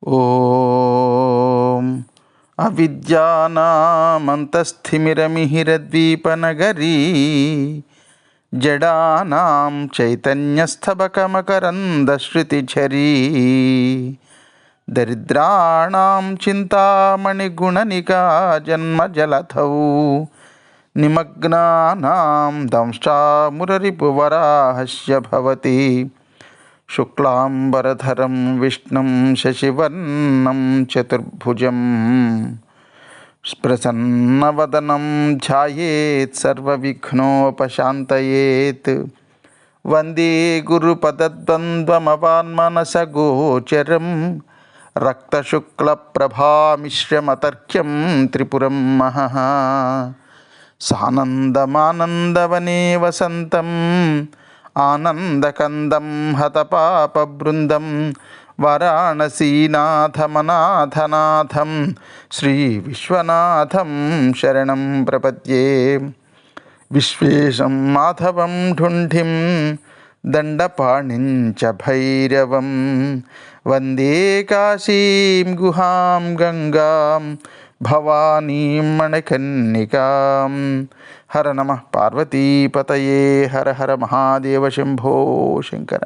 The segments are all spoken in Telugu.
ఓం అవిద్యానామంతస్థిమిరమిహిరద్వీపనగరీ జడానాం చైతన్యస్థబకమకరందశ్రుతిఝరీ దరిద్రాణాం చింతామణిగుణనికా జన్మజలధౌ నిమగ్నానాం దంష్టామురరిపువరాహస్య భవతి శుక్లాంబరధరం విష్ణుం శశివర్ణం చతుర్భుజం ప్రసన్నవదనం ధ్యాయేత్ సర్వవిఘ్నోపశాంతయేత్. వందే గురుపదద్వంద్వమవాన్మనసగోచరం రక్తశుక్లప్రభామిశ్రమతర్క్యం త్రిపురం మహః. సానందమానందవనే వసంతం ఆనందకందం హతపాపబృందం వారాణసీనాథమనాథనాథం శ్రీ విశ్వనాథం శరణం ప్రపద్యే. విశ్వేశం మాధవం ఢుంఢిం దండపాణిం చ భైరవం వందే కాశీం గుహాం గంగాం భవానీం మణికర్ణికాం. హర నమ పార్వతీపతయే. హర హర మహాదేవ శంభో శంకర.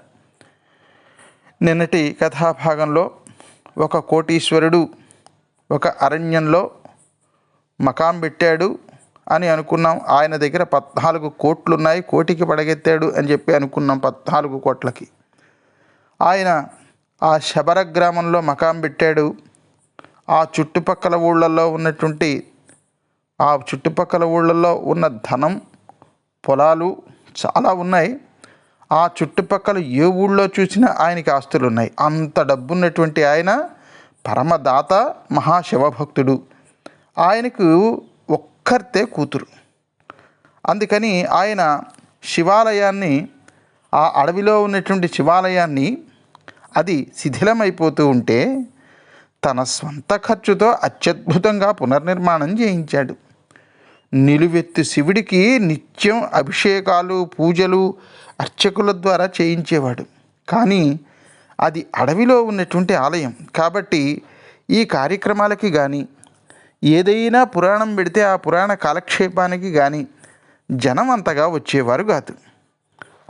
నిన్నటి కథాభాగంలో ఒక కోటీశ్వరుడు ఒక అరణ్యంలో మకాం పెట్టాడు అని అనుకున్నాం. ఆయన దగ్గర 14 కోట్లు ఉన్నాయి, కోటికి పడగెత్తాడు అని చెప్పి అనుకున్నాం. 14 కోట్లకి ఆయన ఆ శబర గ్రామంలో మకాం పెట్టాడు. ఆ చుట్టుపక్కల ఊళ్ళల్లో ఉన్న ధనం, పొలాలు చాలా ఉన్నాయి. ఆ చుట్టుపక్కల ఏ ఊళ్ళో చూసినా ఆయనకి ఆస్తులు ఉన్నాయి. అంత డబ్బున్నటువంటి ఆయన పరమదాత, మహాశివభక్తుడు. ఆయనకు ఒక్కర్తే కూతురు. అందుకని ఆయన శివాలయాన్ని, ఆ అడవిలో ఉన్నటువంటి శివాలయాన్ని, అది శిథిలమైపోతూ ఉంటే తన స్వంత ఖర్చుతో అత్యద్భుతంగా పునర్నిర్మాణం చేయించాడు. నిలువెత్తు శివుడికి నిత్యం అభిషేకాలు, పూజలు అర్చకుల ద్వారా చేయించేవాడు. కానీ అది అడవిలో ఉన్నటువంటి ఆలయం కాబట్టి ఈ కార్యక్రమాలకి కానీ, ఏదైనా పురాణం పెడితే ఆ పురాణ కాలక్షేపానికి కానీ జనం అంతగా వచ్చేవారు కాదు.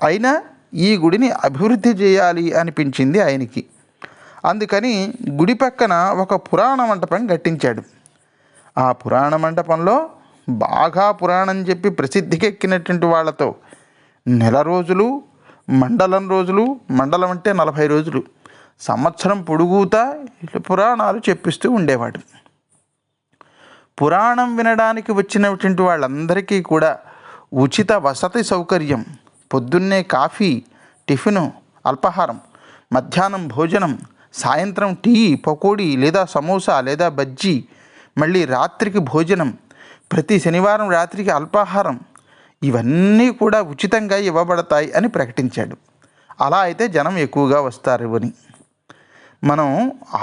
అయినా ఈ గుడిని అభివృద్ధి చేయాలి అనిపించింది ఆయనకి. అందుకని గుడి పక్కన ఒక పురాణ మంటపం కట్టించాడు. ఆ పురాణ మంటపంలో బాగా పురాణం చెప్పి ప్రసిద్ధికెక్కినటువంటి వాళ్ళతో నెల రోజులు, మండలం రోజులు, మండలం అంటే 40 రోజులు, సంవత్సరం పొడుగుతా పురాణాలు చెప్పిస్తూ ఉండేవాడు. పురాణం వినడానికి వచ్చినటువంటి వాళ్ళందరికీ కూడా ఉచిత వసతి సౌకర్యం, పొద్దున్నే కాఫీ, టిఫిను, అల్పాహారం, మధ్యాహ్నం భోజనం, సాయంత్రం టీ, పకోడీ లేదా సమోసా లేదా బజ్జీ, మళ్ళీ రాత్రికి భోజనం, ప్రతి శనివారం రాత్రికి అల్పాహారం, ఇవన్నీ కూడా ఉచితంగా ఇవ్వబడతాయి అని ప్రకటించాడు. అలా అయితే జనం ఎక్కువగా వస్తారు అని. మనం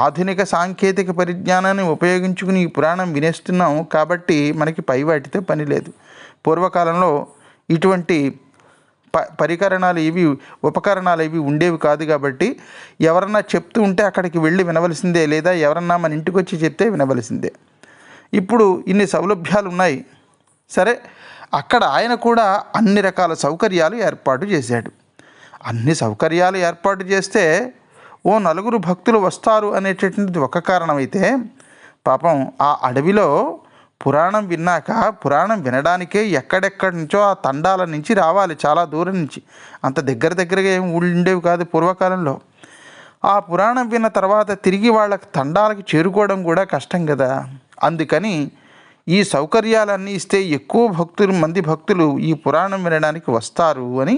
ఆధునిక సాంకేతిక పరిజ్ఞానాన్ని ఉపయోగించుకుని ఈ పురాణం వినేస్తున్నాం కాబట్టి మనకి పై వాటితో పని లేదు. పూర్వకాలంలో ఇటువంటి ఉపకరణాలు ఇవి ఉండేవి కాదు కాబట్టి ఎవరన్నా చెప్తూ ఉంటే అక్కడికి వెళ్ళి వినవలసిందే, లేదా ఎవరన్నా మన ఇంటికి వచ్చి చెప్తే వినవలసిందే. ఇప్పుడు ఇన్ని సౌలభ్యాలు ఉన్నాయి. సరే, అక్కడ ఆయన కూడా అన్ని రకాల సౌకర్యాలు ఏర్పాటు చేశాడు. అన్ని సౌకర్యాలు ఏర్పాటు చేస్తే 4 భక్తులు వస్తారు అనేటటువంటిది ఒక కారణమైతే, పాపం ఆ అడవిలో పురాణం విన్నాక పురాణం వినడానికే ఎక్కడెక్కడి నుంచో ఆ తండాల నుంచి రావాలి, చాలా దూరం నుంచి. అంత దగ్గరగా ఏమి ఊళ్ళు ఉండేవి కాదు పూర్వకాలంలో. ఆ పురాణం విన్న తర్వాత తిరిగి వాళ్ళకి తండాలకి చేరుకోవడం కూడా కష్టం కదా. అందుకని ఈ సౌకర్యాలన్నీ ఇస్తే ఎక్కువ భక్తులు ఈ పురాణం వినడానికి వస్తారు అని,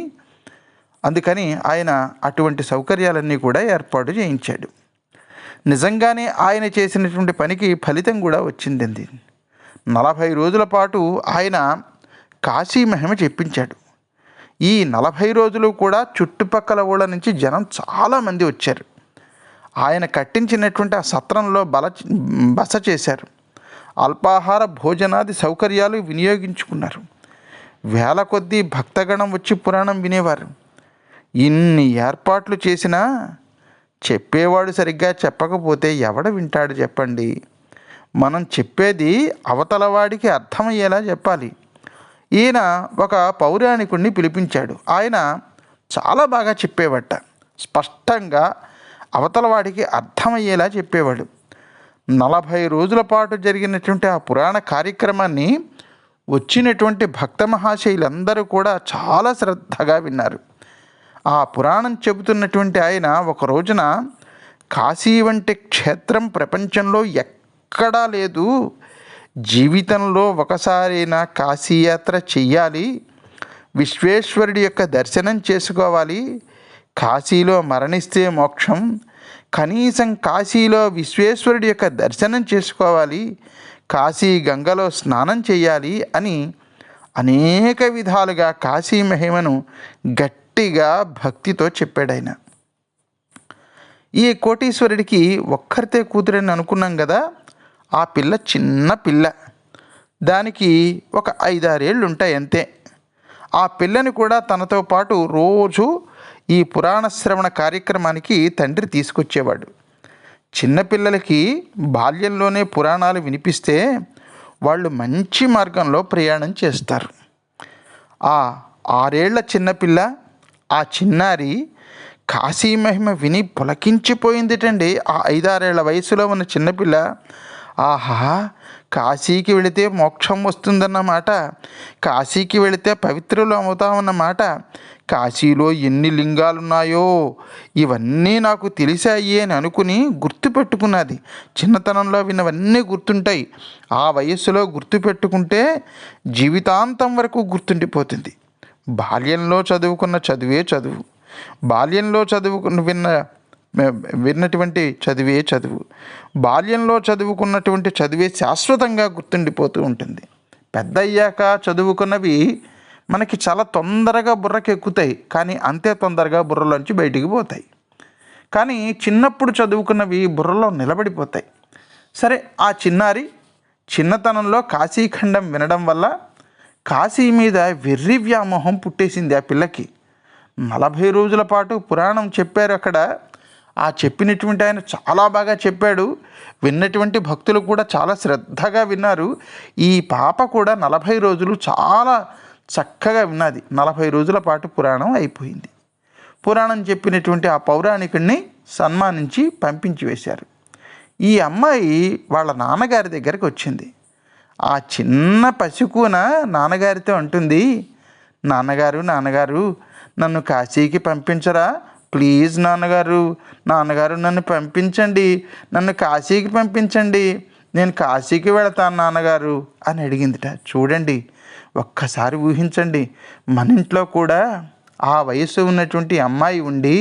అందుకని ఆయన అటువంటి సౌకర్యాలన్నీ కూడా ఏర్పాటు చేయించాడు. నిజంగానే ఆయన చేసినటువంటి పనికి ఫలితం కూడా వచ్చింది. 40 రోజుల పాటు ఆయన కాశీ మహిమ చెప్పించాడు. ఈ 40 రోజులు కూడా చుట్టుపక్కల ఊళ్ళ నుంచి జనం చాలామంది వచ్చారు. ఆయన కట్టించినటువంటి ఆ సత్రంలో బస చేశారు. అల్పాహార భోజనాది సౌకర్యాలు వినియోగించుకున్నారు. వేల కొద్దీ భక్తగణం వచ్చి పురాణం వినేవారు. ఇన్ని ఏర్పాట్లు చేసినా చెప్పేవాడు సరిగ్గా చెప్పకపోతే ఎవడ వింటాడు చెప్పండి. మనం చెప్పేది అవతలవాడికి అర్థమయ్యేలా చెప్పాలి. ఈయన ఒక పౌరాణికుడిని పిలిపించాడు. ఆయన చాలా బాగా చెప్పేవాట. స్పష్టంగా అవతలవాడికి అర్థమయ్యేలా చెప్పేవాడు. 40 రోజుల పాటు జరిగినటువంటి ఆ పురాణ కార్యక్రమాన్ని వచ్చినటువంటి భక్త మహాశయులందరూ కూడా చాలా శ్రద్ధగా విన్నారు. ఆ పురాణం చెబుతున్నటువంటి ఆయన ఒక రోజున కాశీ వంటి క్షేత్రం ప్రపంచంలో ఎక్కడా లేదు, జీవితంలో ఒకసారైనా కాశీయాత్ర చెయ్యాలి, విశ్వేశ్వరుడి యొక్క దర్శనం చేసుకోవాలి, కాశీలో మరణిస్తే మోక్షం, కనీసం కాశీలో విశ్వేశ్వరుడి యొక్క దర్శనం చేసుకోవాలి, కాశీ గంగలో స్నానం చేయాలి అని అనేక విధాలుగా కాశీ మహిమను గట్టిగా భక్తితో చెప్పాడాయన. ఈ కోటీశ్వరుడికి ఒక్కరితే కూతురని అనుకున్నాం కదా. ఆ పిల్ల చిన్న పిల్ల, దానికి ఒక 5-6 ఏళ్ళు ఉంటాయి అంతే. ఆ పిల్లని కూడా తనతో పాటు రోజు ఈ పురాణ శ్రవణ కార్యక్రమానికి తండ్రి తీసుకొచ్చేవాడు. చిన్నపిల్లలకి బాల్యంలోనే పురాణాలు వినిపిస్తే వాళ్ళు మంచి మార్గంలో ప్రయాణం చేస్తారు. ఆ 6 ఏళ్ల చిన్నపిల్ల, ఆ చిన్నారి కాశీ మహిమ విని పులకించిపోయిందిటండి. ఆ 5-6 ఏళ్ల వయసులో ఉన్న చిన్నపిల్ల, ఆహా, కాశీకి వెళితే మోక్షం వస్తుందన్నమాట, కాశీకి వెళితే పవిత్రులు అవుతామన్నమాట, కాశీలో ఎన్ని లింగాలున్నాయో ఇవన్నీ నాకు తెలిసాయి అని అనుకుని గుర్తుపెట్టుకున్నది. చిన్నతనంలో విన్నవన్నీ గుర్తుంటాయి. ఆ వయస్సులో గుర్తుపెట్టుకుంటే జీవితాంతం వరకు గుర్తుండిపోతుంది. బాల్యంలో చదువుకున్న చదువే చదువు, బాల్యంలో విన్నటువంటి చదివే చదువు, బాల్యంలో చదువుకున్నటువంటి చదివే శాశ్వతంగా గుర్తుండిపోతూ ఉంటుంది. పెద్ద అయ్యాక చదువుకున్నవి మనకి చాలా తొందరగా బుర్రకి ఎక్కుతాయి, కానీ అంతే తొందరగా బుర్రలోంచి బయటికి పోతాయి. కానీ చిన్నప్పుడు చదువుకున్నవి బుర్రలో నిలబడిపోతాయి. సరే, ఆ చిన్నారి చిన్నతనంలో కాశీఖండం వినడం వల్ల కాశీ మీద వెర్రి వ్యామోహం పుట్టేసింది ఆ పిల్లకి. 40 రోజుల పాటు పురాణం చెప్పారు అక్కడ. ఆ చెప్పినటువంటి ఆయన చాలా బాగా చెప్పాడు. విన్నటువంటి భక్తులు కూడా చాలా శ్రద్ధగా విన్నారు. ఈ పాప కూడా 40 రోజులు చాలా చక్కగా విన్నది. 40 రోజుల పాటు పురాణం అయిపోయింది. పురాణం చెప్పినటువంటి ఆ పౌరాణికుడిని సన్మానించి పంపించి వేశారు. ఈ అమ్మాయి వాళ్ళ నాన్నగారి దగ్గరికి వచ్చింది. ఆ చిన్న పసికూన నాన్నగారితో అంటుంది, నాన్నగారు నన్ను కాశీకి పంపించరా, ప్లీజ్ నాన్నగారు నన్ను పంపించండి, నన్ను కాశీకి పంపించండి, నేను కాశీకి వెళతాను నాన్నగారు అని అడిగిందిట. చూడండి, ఒక్కసారి ఊహించండి, మన ఇంట్లో కూడా ఆ వయసు ఉన్నటువంటి అమ్మాయి ఉండి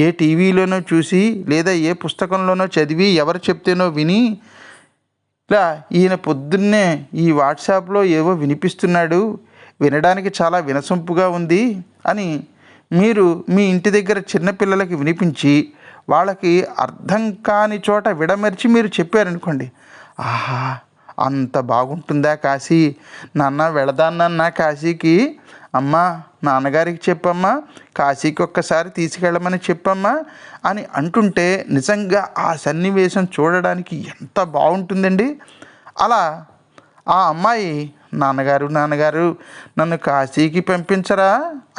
ఏ టీవీలోనో చూసి లేదా ఏ పుస్తకంలోనో చదివి ఎవరు చెప్తేనో విని, ఇలా ఈయన పొద్దున్నే ఈ వాట్సాప్లో ఏవో వినిపిస్తున్నాడు, వినడానికి చాలా వినసొంపుగా ఉంది అని మీరు మీ ఇంటి దగ్గర చిన్నపిల్లలకి వినిపించి వాళ్ళకి అర్థం కాని చోట విడమర్చి మీరు చెప్పారనుకోండి, ఆహా, అంత బాగుంటుందా కాశీ, నాన్న వెళదాన్నన్నా కాశీకి, అమ్మా నాన్నగారికి చెప్పమ్మా, కాశీకి ఒక్కసారి తీసుకెళ్ళమని చెప్పమ్మా అని అంటుంటే నిజంగా ఆ సన్నివేశం చూడడానికి ఎంత బాగుంటుందండి. అలా ఆ అమ్మాయి నాన్నగారు నన్ను కాశీకి పంపించరా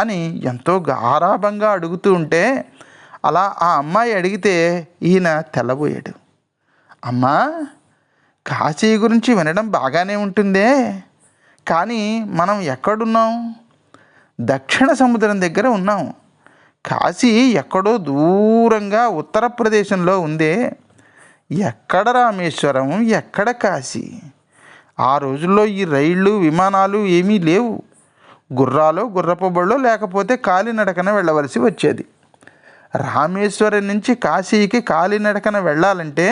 అని ఎంతో గారాభంగా అడుగుతూ ఉంటే, అలా ఆ అమ్మాయి అడిగితే ఈయన తెల్లబోయాడు. అమ్మా, కాశీ గురించి వినడం బాగానే ఉంటుందే, కానీ మనం ఎక్కడున్నాం? దక్షిణ సముద్రం దగ్గర ఉన్నాం. కాశీ ఎక్కడో దూరంగా ఉత్తరప్రదేశంలో ఉందే. ఎక్కడ రామేశ్వరం, ఎక్కడ కాశీ? ఆ రోజుల్లో ఈ రైళ్ళు విమానాలు ఏమీ లేవు. గుర్రపు బళ్ళో లేకపోతే కాలినడకన వెళ్ళవలసి వచ్చేది. రామేశ్వరం నుంచి కాశీకి కాలినడకన వెళ్ళాలంటే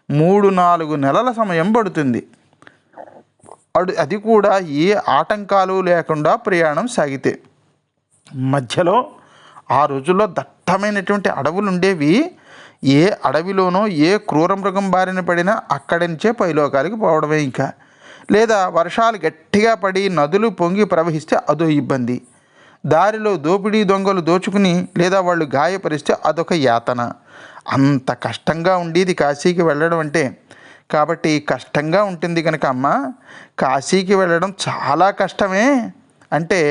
3-4 నెలల సమయం పడుతుంది. అది కూడా ఏ ఆటంకాలు లేకుండా ప్రయాణం సాగితే. మధ్యలో ఆ రోజుల్లో దట్టమైనటువంటి అడవులు ఉండేవి. ఏ అడవిలోనో ఏ క్రూర మృగం బారిన పడినా అక్కడి నుంచే పైలోకాలకి పోవడమే. ఇంకా లేదా వర్షాలు గట్టిగా పడి నదులు పొంగి ప్రవహిస్తే అదో ఇబ్బంది. దారిలో దోపిడీ దొంగలు దోచుకుని లేదా వాళ్ళు గాయపరిస్తే అదొక యాతన. అంత కష్టంగా ఉండేది కాశీకి వెళ్ళడం అంటే. కాబట్టి కష్టంగా ఉంటుంది కనుక అమ్మ కాశీకి వెళ్ళడం చాలా కష్టమే అంటే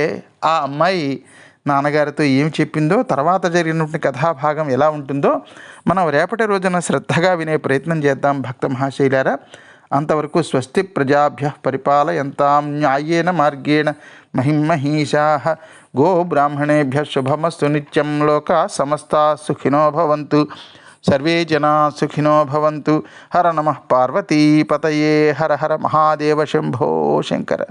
ఆ అమ్మాయి నాన్నగారితో ఏమి చెప్పిందో, తర్వాత జరిగినటువంటి కథాభాగం ఎలా ఉంటుందో మనం రేపటి రోజున శ్రద్ధగా వినే ప్రయత్నం చేద్దాం భక్త మహాశైలారా. అంతవరకు స్వస్తి ప్రజాభ్య పరిపాలయంతాం న్యాయేన మార్గేణ మహిమహీషా గో బ్రాహ్మణేభ్య శుభమస్తు నిత్యం. లోకా సమస్తా సుఖినో భవంతు, సర్వే జనా సుఖినో భవంతు. హర నమః పార్వతీపతయే. హర హర మహాదేవ శంభో శంకర.